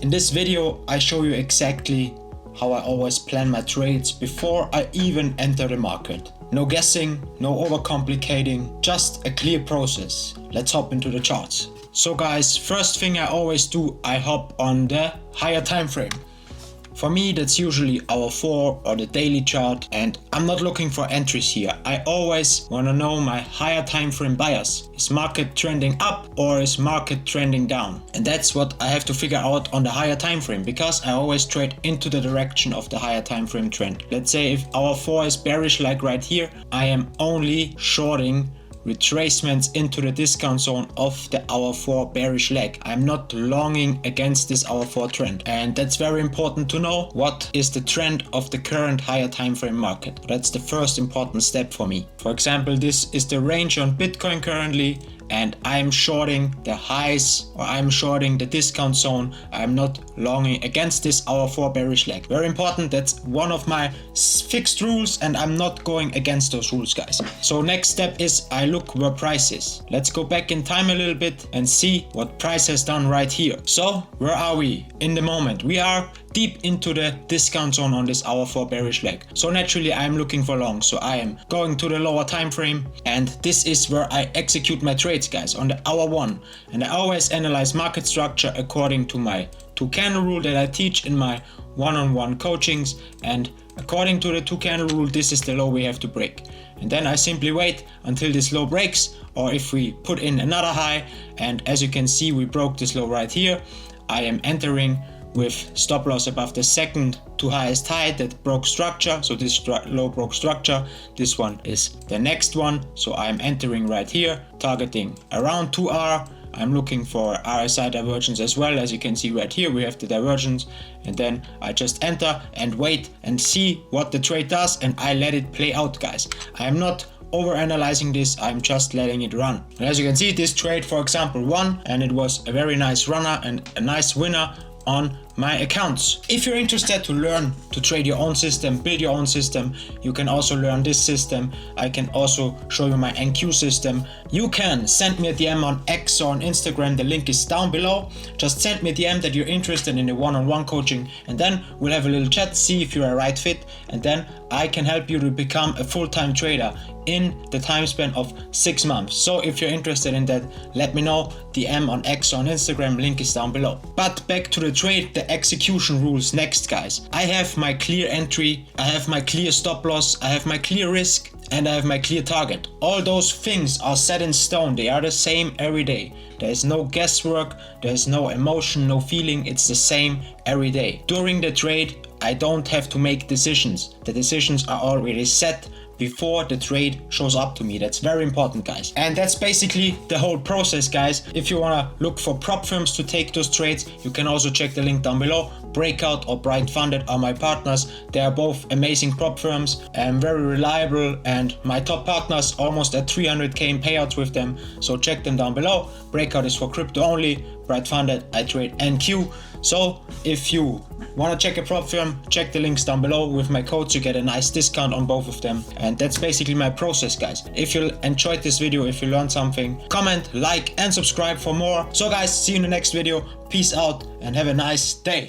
In this video, I show you exactly how I always plan my trades before I even enter the market. No guessing, no overcomplicating, just a clear process. Let's hop into the charts. So guys, first thing I always do, I hop on the higher time frame. For me, that's usually hour 4 or the daily chart, and I'm not looking for entries here. I always want to know my higher time frame bias. Is market trending up or is market trending down? And that's what I have to figure out on the higher time frame, because I always trade into the direction of the higher time frame trend. Let's say if hour 4 is bearish like right here, I am only shorting retracements into the discount zone of the hour 4 bearish leg. I'm not longing against this hour 4 trend, and that's very important to know. What is the trend of the current higher time frame market? That's the first important step for me. For example, this is the range on Bitcoin currently, and I'm shorting the highs, or I'm shorting the discount zone. I'm not longing against this hour 4 bearish leg. Very important, that's one of my fixed rules, and I'm not going against those rules, guys. So next step is I look where price is. Let's go back in time a little bit and see what price has done right here. So where are we in the moment? We are deep into the discount zone on this hour 4 bearish leg. So naturally I'm looking for long. So I am going to the lower time frame, and this is where I execute my trades, guys, on the hour 1. And I always analyze market structure according to my 2 candle rule that I teach in my one-on-one coachings. And according to the 2 candle rule, this is the low we have to break. And then I simply wait until this low breaks, or if we put in another high. And as you can see, we broke this low right here. I am entering with stop loss above the second to highest high that broke structure. So this low broke structure. This one is the next one. So I'm entering right here, targeting around 2R. I'm looking for RSI divergence as well. As you can see right here, we have the divergence, and then I just enter and wait and see what the trade does, and I let it play out, guys. I am not over analyzing this, I'm just letting it run. And as you can see, this trade, for example, won, and it was a very nice runner and a nice winner on my accounts. If you're interested to learn to trade your own system, build your own system, you can also learn this system. I can also show you my NQ system. You can send me a DM on X or on Instagram. The link is down below. Just send me a DM that you're interested in the one-on-one coaching, and then we'll have a little chat, see if you're a right fit, and then I can help you to become a full-time trader in the time span of 6 months. So if you're interested in that, let me know. DM on X or on Instagram, link is down below. But back to the trade, the execution rules next, guys. I have my clear entry, I have my clear stop loss, I have my clear risk, and I have my clear target. All those things are set in stone. They are the same every day. There is no guesswork, there is no emotion, no feeling. It's the same every day. During the trade, I don't have to make decisions. The decisions are already set before the trade shows up to me. That's very important, guys. And that's basically the whole process, guys. If you want to look for prop firms to take those trades, you can also check the link down below. Breakout or Bright Funded are my partners. They are both amazing prop firms and very reliable, and my top partners almost at 300k in payouts with them. So check them down below. Breakout is for crypto only. Bright Funded, I trade NQ. So if you want to check a prop firm, check the links down below. With my codes you get a nice discount on both of them. And that's basically my process, guys. If you enjoyed this video, if you learned something, comment, like and subscribe for more. So guys, see you in the next video. Peace out and have a nice day.